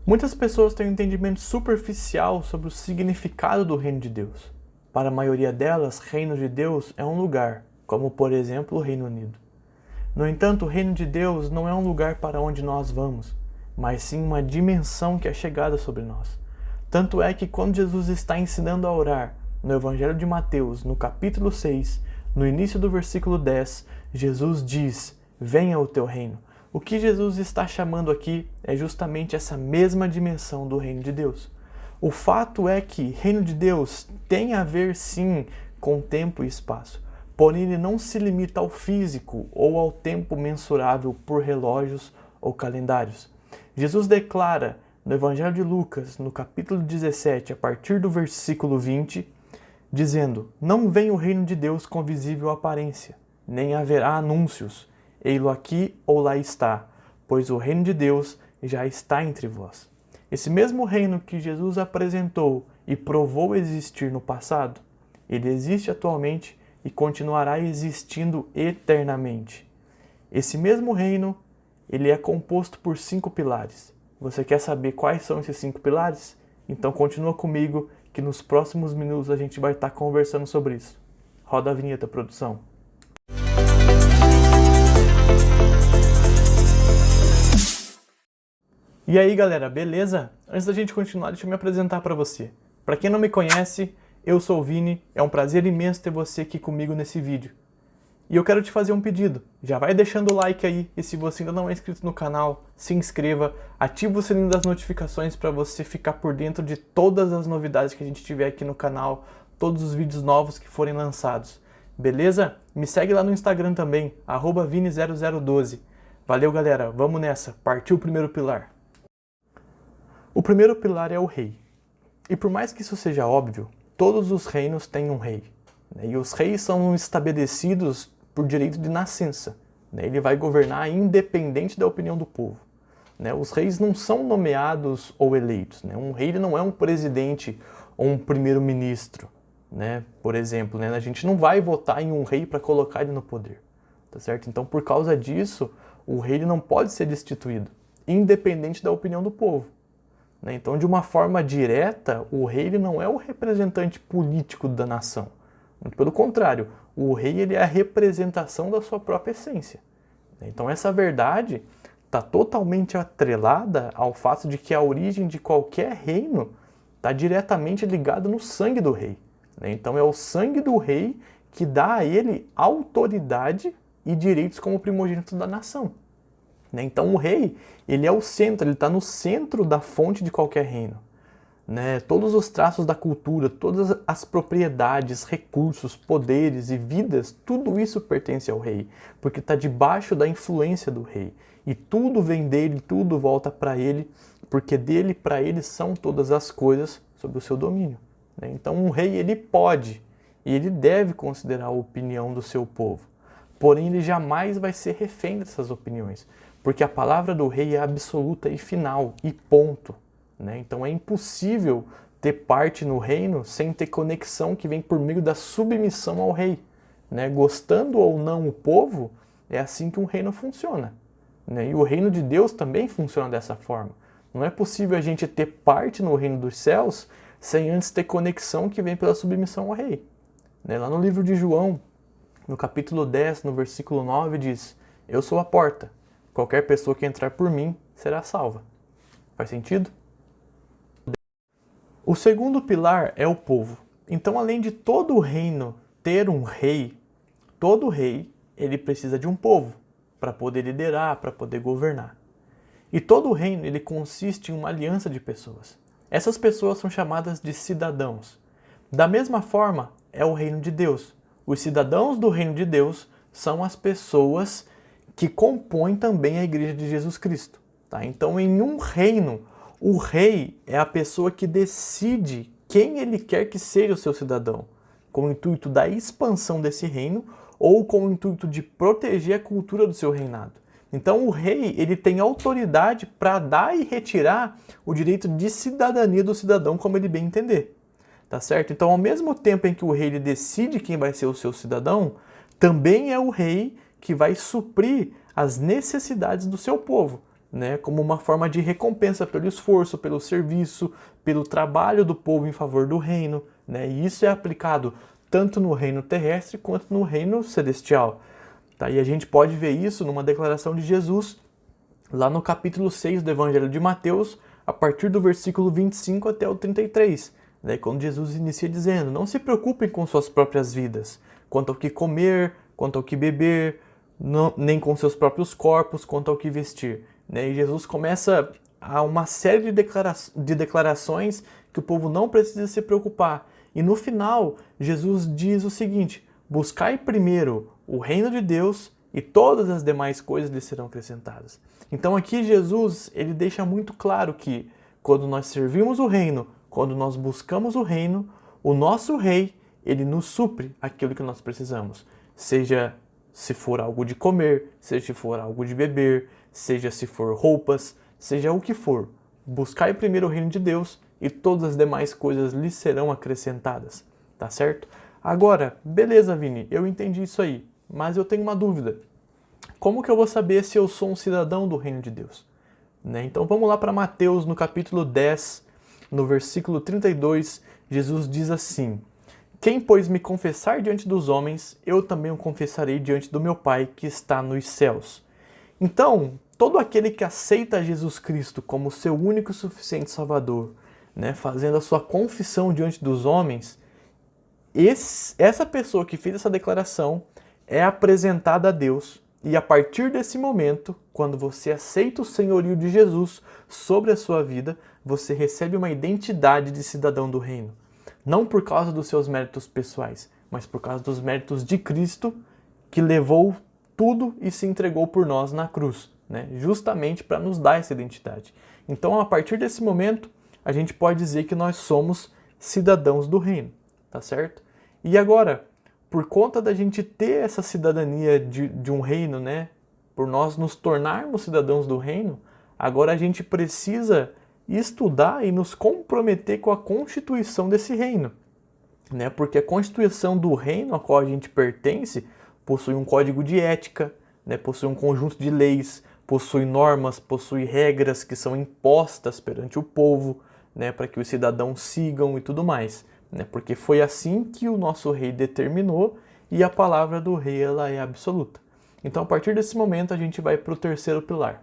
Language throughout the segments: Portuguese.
Muitas pessoas têm um entendimento superficial sobre o significado do reino de Deus. Para a maioria delas, reino de Deus é um lugar, como por exemplo o Reino Unido. No entanto, o reino de Deus não é um lugar para onde nós vamos, mas sim uma dimensão que é chegada sobre nós. Tanto é que quando Jesus está ensinando a orar, no Evangelho de Mateus, no capítulo 6, no início do versículo 10, Jesus diz: venha o teu reino. O que Jesus está chamando aqui é justamente essa mesma dimensão do reino de Deus. O fato é que reino de Deus tem a ver sim com tempo e espaço, porém ele não se limita ao físico ou ao tempo mensurável por relógios ou calendários. Jesus declara no Evangelho de Lucas, no capítulo 17, a partir do versículo 20, dizendo: não vem o reino de Deus com visível aparência, nem haverá anúncios, ei-lo aqui ou lá está, pois o reino de Deus já está entre vós. Esse mesmo reino que Jesus apresentou e provou existir no passado, ele existe atualmente e continuará existindo eternamente. Esse mesmo reino, ele é composto por 5 pilares. Você quer saber quais são esses 5 pilares? Então continua comigo que nos próximos minutos a gente vai estar conversando sobre isso. Roda a vinheta, produção. E aí galera, beleza? Antes da gente continuar, deixa eu me apresentar para você. Para quem não me conhece, eu sou o Vini, é um prazer imenso ter você aqui comigo nesse vídeo. E eu quero te fazer um pedido, já vai deixando o like aí, e se você ainda não é inscrito no canal, se inscreva, ative o sininho das notificações para você ficar por dentro de todas as novidades que a gente tiver aqui no canal, todos os vídeos novos que forem lançados. Beleza? Me segue lá no Instagram também, @vini0012. Valeu galera, vamos nessa, partiu o primeiro pilar. O primeiro pilar é o rei. E por mais que isso seja óbvio, todos os reinos têm um rei. E os reis são estabelecidos por direito de nascença. Ele vai governar independente da opinião do povo. Os reis não são nomeados ou eleitos. Um rei não é um presidente ou um primeiro-ministro. Por exemplo, a gente não vai votar em um rei para colocar ele no poder. Tá certo? Então, por causa disso, o rei não pode ser destituído, independente da opinião do povo. Então, de uma forma direta, o rei não é o representante político da nação. Muito pelo contrário, o rei ele é a representação da sua própria essência. Então, essa verdade está totalmente atrelada ao fato de que a origem de qualquer reino está diretamente ligada no sangue do rei. Então, é o sangue do rei que dá a ele autoridade e direitos como primogênito da nação. Então o rei, ele é o centro, ele está no centro da fonte de qualquer reino. Todos os traços da cultura, todas as propriedades, recursos, poderes e vidas, tudo isso pertence ao rei, porque está debaixo da influência do rei. E tudo vem dele, tudo volta para ele, porque dele e para ele são todas as coisas sob o seu domínio. Então um rei, ele pode e ele deve considerar a opinião do seu povo. Porém, ele jamais vai ser refém dessas opiniões, porque a palavra do rei é absoluta e final, e ponto. Então é impossível ter parte no reino sem ter conexão que vem por meio da submissão ao rei. Gostando ou não o povo, é assim que um reino funciona. E o reino de Deus também funciona dessa forma. Não é possível a gente ter parte no reino dos céus sem antes ter conexão que vem pela submissão ao rei. Lá no livro de João, no capítulo 10, no versículo 9, diz: eu sou a porta. Qualquer pessoa que entrar por mim será salva. Faz sentido? O segundo pilar é o povo. Então, além de todo o reino ter um rei, todo rei ele precisa de um povo para poder liderar, para poder governar. E todo o reino ele consiste em uma aliança de pessoas. Essas pessoas são chamadas de cidadãos. Da mesma forma, é o reino de Deus. Os cidadãos do reino de Deus são as pessoas que compõem também a igreja de Jesus Cristo. Então, em um reino, o rei é a pessoa que decide quem ele quer que seja o seu cidadão, com o intuito da expansão desse reino ou com o intuito de proteger a cultura do seu reinado. Então, o rei ele tem autoridade para dar e retirar o direito de cidadania do cidadão como ele bem entender. Tá certo? Então, ao mesmo tempo em que o rei ele decide quem vai ser o seu cidadão, também é o rei que vai suprir as necessidades do seu povo. né, como uma forma de recompensa pelo esforço, pelo serviço, pelo trabalho do povo em favor do reino, né? E isso é aplicado tanto no reino terrestre quanto no reino celestial. Tá? E a gente pode ver isso numa declaração de Jesus, lá no capítulo 6 do Evangelho de Mateus, a partir do versículo 25 até o 33, né? Quando Jesus inicia dizendo: não se preocupem com suas próprias vidas, quanto ao que comer, quanto ao que beber, nem com seus próprios corpos, quanto ao que vestir. Né? E Jesus começa a uma série de declarações que o povo não precisa se preocupar. E no final, Jesus diz o seguinte: buscai primeiro o reino de Deus e todas as demais coisas lhe serão acrescentadas. Então aqui Jesus, ele deixa muito claro que quando nós servimos o reino, quando nós buscamos o reino, o nosso rei, ele nos supre aquilo que nós precisamos. Seja se for algo de comer, seja se for algo de beber, seja se for roupas, seja o que for. Buscai primeiro o reino de Deus e todas as demais coisas lhe serão acrescentadas. Tá certo? Agora, beleza, Vini, eu entendi isso aí, mas eu tenho uma dúvida. Como que eu vou saber se eu sou um cidadão do reino de Deus? Né? Então vamos lá para Mateus, no capítulo 10, no versículo 32, Jesus diz assim: quem, pois, me confessar diante dos homens, eu também o confessarei diante do meu Pai que está nos céus. Então, todo aquele que aceita Jesus Cristo como seu único e suficiente Salvador, né, fazendo a sua confissão diante dos homens, essa pessoa que fez essa declaração é apresentada a Deus. E a partir desse momento, quando você aceita o senhorio de Jesus sobre a sua vida, você recebe uma identidade de cidadão do reino. Não por causa dos seus méritos pessoais, mas por causa dos méritos de Cristo, que levou tudo e se entregou por nós na cruz, né? Justamente para nos dar essa identidade. Então, a partir desse momento, a gente pode dizer que nós somos cidadãos do reino, tá certo? E agora, por conta da gente ter essa cidadania de um reino, né? Por nós nos tornarmos cidadãos do reino, agora a gente precisa estudar e nos comprometer com a constituição desse reino, né? Porque a constituição do reino a qual a gente pertence possui um código de ética, né? Possui um conjunto de leis, possui normas, possui regras que são impostas perante o povo, né? Para que os cidadãos sigam e tudo mais, né? Porque foi assim que o nosso rei determinou e a palavra do rei ela é absoluta. Então, a partir desse momento, a gente vai para o terceiro pilar.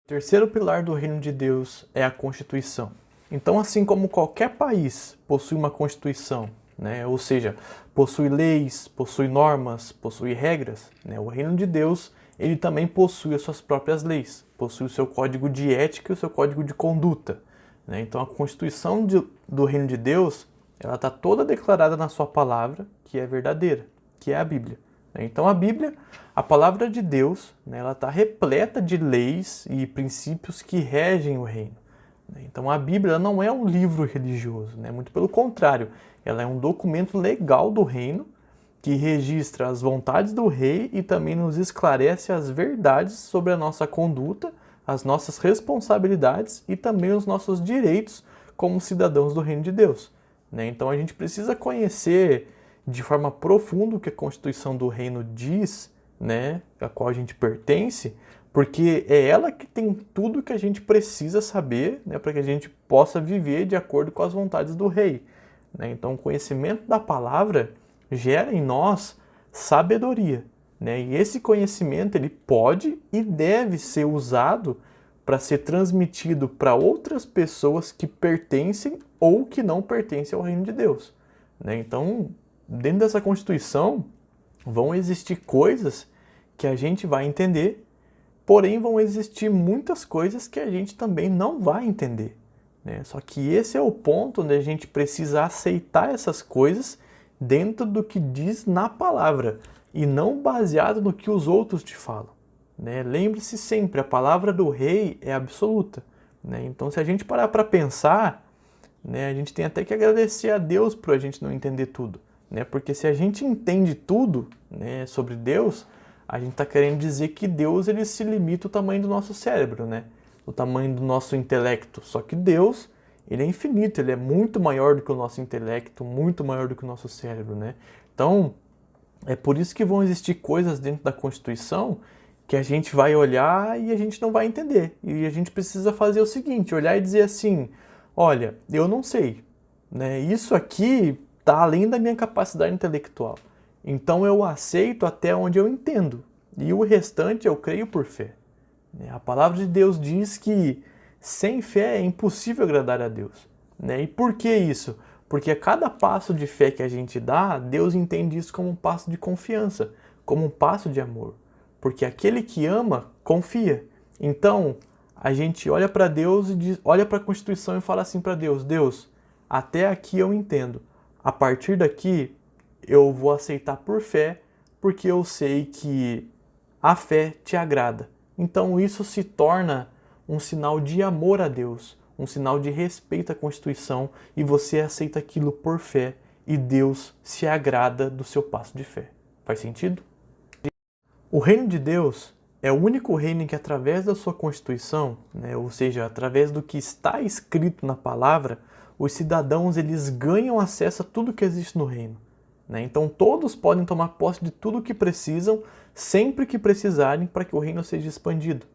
O terceiro pilar do reino de Deus é a Constituição. Então, assim como qualquer país possui uma Constituição, né? Ou seja, possui leis, possui normas, possui regras, né? O reino de Deus ele também possui as suas próprias leis, possui o seu código de ética e o seu código de conduta, né? Então, a Constituição do reino de Deus ela está toda declarada na sua palavra, que é verdadeira, que é a Bíblia. Então a Bíblia, a palavra de Deus, né, ela está repleta de leis e princípios que regem o reino. Então a Bíblia não é um livro religioso, né? Muito pelo contrário, ela é um documento legal do reino que registra as vontades do rei e também nos esclarece as verdades sobre a nossa conduta, as nossas responsabilidades e também os nossos direitos como cidadãos do reino de Deus. Então a gente precisa conhecer de forma profunda o que a Constituição do Reino diz, né, a qual a gente pertence, porque é ela que tem tudo que a gente precisa saber, né, para que a gente possa viver de acordo com as vontades do rei. Né? Então o conhecimento da palavra gera em nós sabedoria. Né? E esse conhecimento ele pode e deve ser usado para ser transmitido para outras pessoas que pertencem ou que não pertencem ao reino de Deus. Né? Então, dentro dessa Constituição, vão existir coisas que a gente vai entender, porém vão existir muitas coisas que a gente também não vai entender. Né? Só que esse é o ponto onde a gente precisa aceitar essas coisas dentro do que diz na palavra e não baseado no que os outros te falam. Né? Lembre-se sempre, a palavra do rei é absoluta. Né? Então, se a gente parar para pensar, né, a gente tem até que agradecer a Deus por a gente não entender tudo. Né? Porque se a gente entende tudo, né, sobre Deus, a gente está querendo dizer que Deus ele se limita ao tamanho do nosso cérebro, né? O tamanho do nosso intelecto. Só que Deus ele é infinito, ele é muito maior do que o nosso intelecto, muito maior do que o nosso cérebro. Né? Então, é por isso que vão existir coisas dentro da Constituição que a gente vai olhar e a gente não vai entender. E a gente precisa fazer o seguinte, olhar e dizer assim, olha, eu não sei, né? Isso aqui está além da minha capacidade intelectual. Então eu aceito até onde eu entendo. E o restante eu creio por fé. A palavra de Deus diz que sem fé é impossível agradar a Deus. E por que isso? Porque a cada passo de fé que a gente dá, Deus entende isso como um passo de confiança, como um passo de amor. Porque aquele que ama, confia. Então, a gente olha para Deus e olha para a Constituição e fala assim para Deus, Deus, até aqui eu entendo. A partir daqui, eu vou aceitar por fé, porque eu sei que a fé te agrada. Então isso se torna um sinal de amor a Deus, um sinal de respeito à Constituição, e você aceita aquilo por fé, e Deus se agrada do seu passo de fé. Faz sentido? O reino de Deus é o único reino em que, através da sua Constituição, ou seja, através do que está escrito na palavra, os cidadãos eles ganham acesso a tudo que existe no reino. Então todos podem tomar posse de tudo o que precisam, sempre que precisarem, para que o reino seja expandido.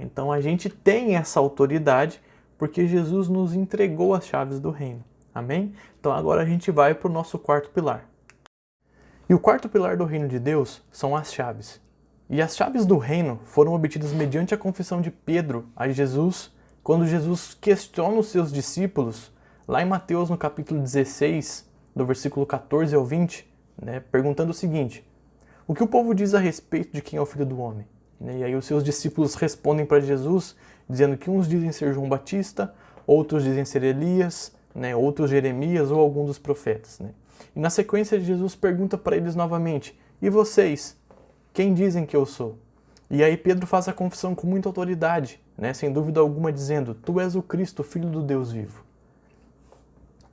Então a gente tem essa autoridade porque Jesus nos entregou as chaves do reino. Amém? Então agora a gente vai para o nosso quarto pilar. E o quarto pilar do reino de Deus são as chaves. E as chaves do reino foram obtidas mediante a confissão de Pedro a Jesus, quando Jesus questiona os seus discípulos, lá em Mateus no capítulo 16, do versículo 14 ao 20, perguntando o seguinte, o que o povo diz a respeito de quem é o Filho do Homem? E aí os seus discípulos respondem para Jesus, dizendo que uns dizem ser João Batista, outros dizem ser Elias, outros Jeremias ou algum dos profetas. E na sequência Jesus pergunta para eles novamente, e vocês, quem dizem que eu sou? E aí Pedro faz a confissão com muita autoridade, sem dúvida alguma dizendo, tu és o Cristo, Filho do Deus vivo.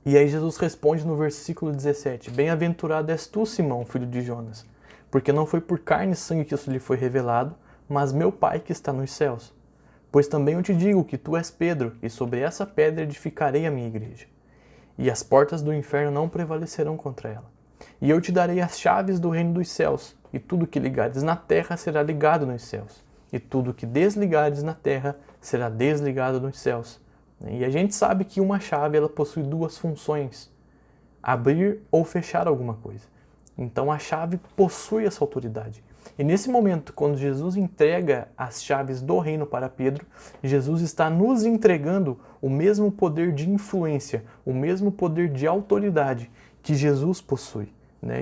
E aí Jesus responde no versículo 17, bem-aventurado és tu, Simão, filho de Jonas, porque não foi por carne e sangue que isso lhe foi revelado, mas meu Pai que está nos céus. Pois também eu te digo que tu és Pedro, e sobre essa pedra edificarei a minha igreja. E as portas do inferno não prevalecerão contra ela. E eu te darei as chaves do reino dos céus, e tudo que ligares na terra será ligado nos céus, e tudo que desligares na terra será desligado nos céus. E a gente sabe que uma chave ela possui duas funções, abrir ou fechar alguma coisa. Então a chave possui essa autoridade. E nesse momento, quando Jesus entrega as chaves do reino para Pedro, Jesus está nos entregando o mesmo poder de influência, o mesmo poder de autoridade que Jesus possui,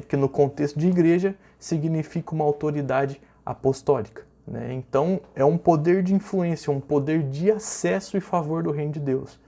que no contexto de igreja significa uma autoridade apostólica. Então é um poder de influência, um poder de acesso e favor do reino de Deus.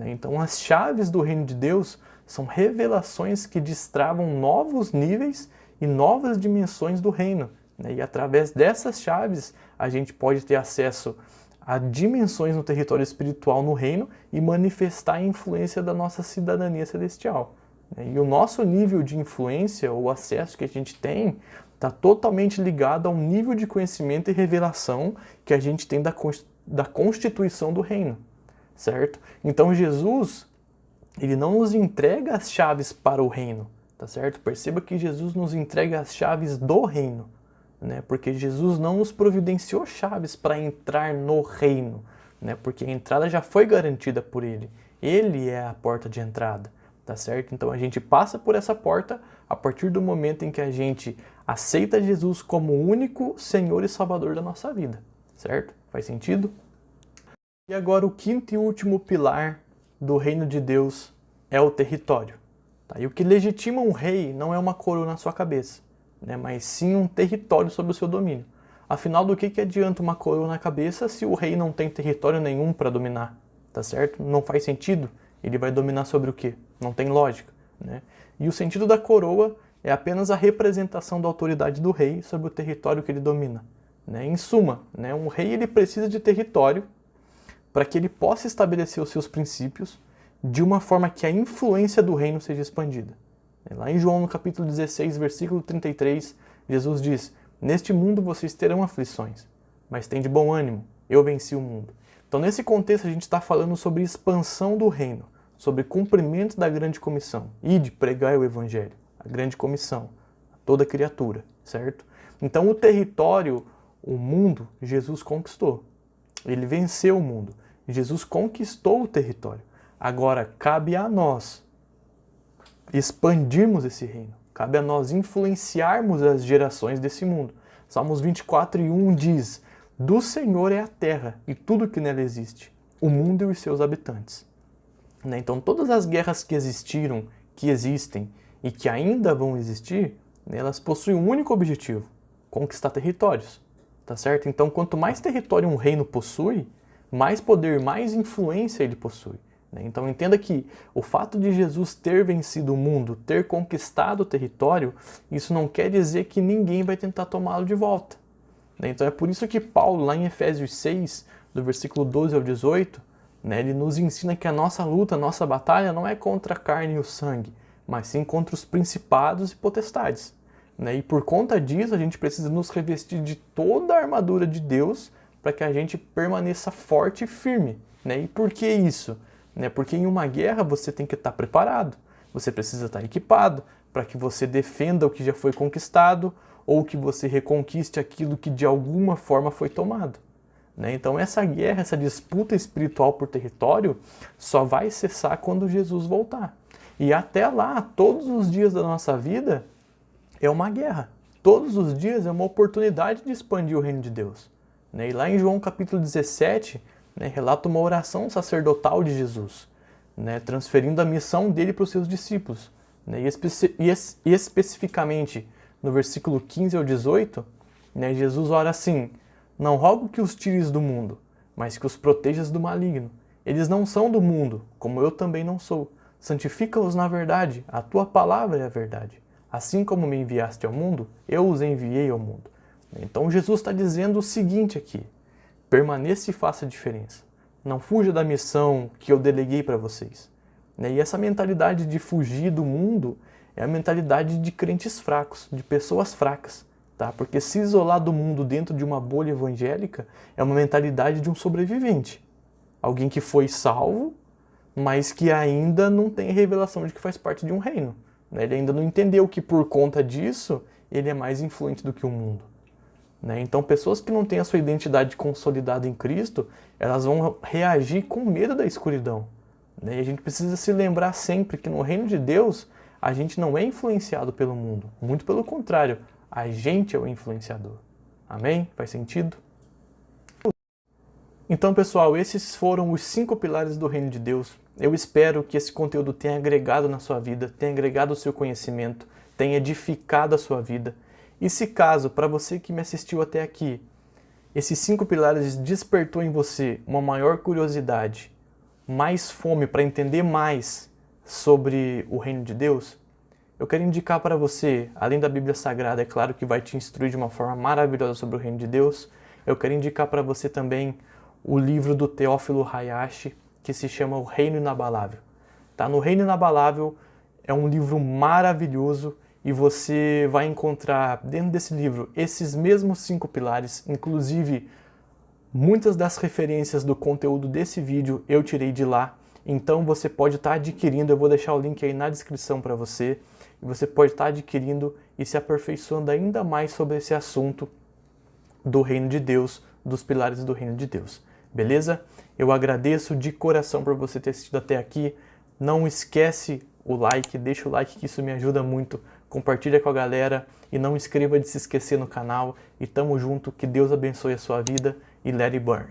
Então as chaves do reino de Deus são revelações que destravam novos níveis e novas dimensões do reino. E através dessas chaves a gente pode ter acesso a dimensões no território espiritual no reino e manifestar a influência da nossa cidadania celestial. E o nosso nível de influência, o acesso que a gente tem, está totalmente ligado ao nível de conhecimento e revelação que a gente tem da constituição do reino, certo? Então Jesus, ele não nos entrega as chaves para o reino, tá certo? Perceba que Jesus nos entrega as chaves do reino, porque Jesus não nos providenciou chaves para entrar no reino, porque a entrada já foi garantida por ele. Ele é a porta de entrada, tá certo? Então a gente passa por essa porta a partir do momento em que a gente aceita Jesus como o único Senhor e Salvador da nossa vida, certo? Faz sentido? E agora o quinto e último pilar do reino de Deus é o território. E o que legitima um rei não é uma coroa na sua cabeça, mas sim um território sob o seu domínio. Afinal, do que adianta uma coroa na cabeça se o rei não tem território nenhum para dominar? Tá certo? Não faz sentido. Ele vai dominar sobre o quê? Não tem lógica. E o sentido da coroa é apenas a representação da autoridade do rei sobre o território que ele domina. Em suma, um rei ele precisa de território para que ele possa estabelecer os seus princípios de uma forma que a influência do reino seja expandida. Lá em João, no capítulo 16, versículo 33, Jesus diz, neste mundo vocês terão aflições, mas tem de bom ânimo, eu venci o mundo. Então nesse contexto a gente está falando sobre expansão do reino, sobre cumprimento da grande comissão, e de pregar o evangelho, a grande comissão, a toda criatura, certo? Então o território O mundo, Jesus conquistou. Ele venceu o mundo. Jesus conquistou o território. Agora, cabe a nós expandirmos esse reino. Cabe a nós influenciarmos as gerações desse mundo. Salmos 24:1 diz: do Senhor é a terra e tudo que nela existe, o mundo e os seus habitantes. Então, todas as guerras que existiram, que existem e que ainda vão existir, elas possuem um único objetivo: conquistar territórios. Tá certo? Então, quanto mais território um reino possui, mais poder, mais influência ele possui. Então, entenda que o fato de Jesus ter vencido o mundo, ter conquistado o território, isso não quer dizer que ninguém vai tentar tomá-lo de volta. Então, é por isso que Paulo, lá em Efésios 6, do versículo 12 ao 18, ele nos ensina que a nossa luta, a nossa batalha não é contra a carne e o sangue, mas sim contra os principados e potestades. E por conta disso, a gente precisa nos revestir de toda a armadura de Deus para que a gente permaneça forte e firme. E por que isso? Porque em uma guerra você tem que estar preparado, você precisa estar equipado para que você defenda o que já foi conquistado ou que você reconquiste aquilo que de alguma forma foi tomado. Então essa guerra, essa disputa espiritual por território só vai cessar quando Jesus voltar. E até lá, todos os dias da nossa vida é uma guerra. Todos os dias é uma oportunidade de expandir o reino de Deus. E lá em João capítulo 17, relata uma oração sacerdotal de Jesus, transferindo a missão dele para os seus discípulos. E especificamente no versículo 15 ao 18, Jesus ora assim: não rogo que os tires do mundo, mas que os protejas do maligno. Eles não são do mundo, como eu também não sou. Santifica-os na verdade, a tua palavra é a verdade. Assim como me enviaste ao mundo, eu os enviei ao mundo. Então Jesus está dizendo o seguinte aqui: permaneça e faça a diferença. Não fuja da missão que eu deleguei para vocês. E essa mentalidade de fugir do mundo é a mentalidade de crentes fracos, de pessoas fracas. Porque se isolar do mundo dentro de uma bolha evangélica é uma mentalidade de um sobrevivente. Alguém que foi salvo, mas que ainda não tem revelação de que faz parte de um reino. Ele ainda não entendeu que por conta disso ele é mais influente do que o mundo. Então pessoas que não têm a sua identidade consolidada em Cristo, elas vão reagir com medo da escuridão. E a gente precisa se lembrar sempre que no reino de Deus a gente não é influenciado pelo mundo. Muito pelo contrário, a gente é o influenciador. Amém? Faz sentido? Então, pessoal, esses foram os 5 pilares do reino de Deus. Eu espero que esse conteúdo tenha agregado na sua vida, tenha agregado o seu conhecimento, tenha edificado a sua vida. E se caso, para você que me assistiu até aqui, esses 5 pilares despertou em você uma maior curiosidade, mais fome para entender mais sobre o reino de Deus, eu quero indicar para você, além da Bíblia Sagrada, é claro que vai te instruir de uma forma maravilhosa sobre o reino de Deus, eu quero indicar para você também o livro do Teófilo Hayashi, que se chama O Reino Inabalável. No Reino Inabalável é um livro maravilhoso e você vai encontrar dentro desse livro esses mesmos 5 pilares, inclusive muitas das referências do conteúdo desse vídeo eu tirei de lá. Então você pode estar adquirindo, eu vou deixar o link aí na descrição para você, e você pode estar adquirindo e se aperfeiçoando ainda mais sobre esse assunto do reino de Deus, dos pilares do reino de Deus. Beleza? Eu agradeço de coração por você ter assistido até aqui. Não esquece o like, deixa o like que isso me ajuda muito. Compartilha com a galera e não esqueça de se inscrever no canal. E tamo junto, que Deus abençoe a sua vida e let it burn.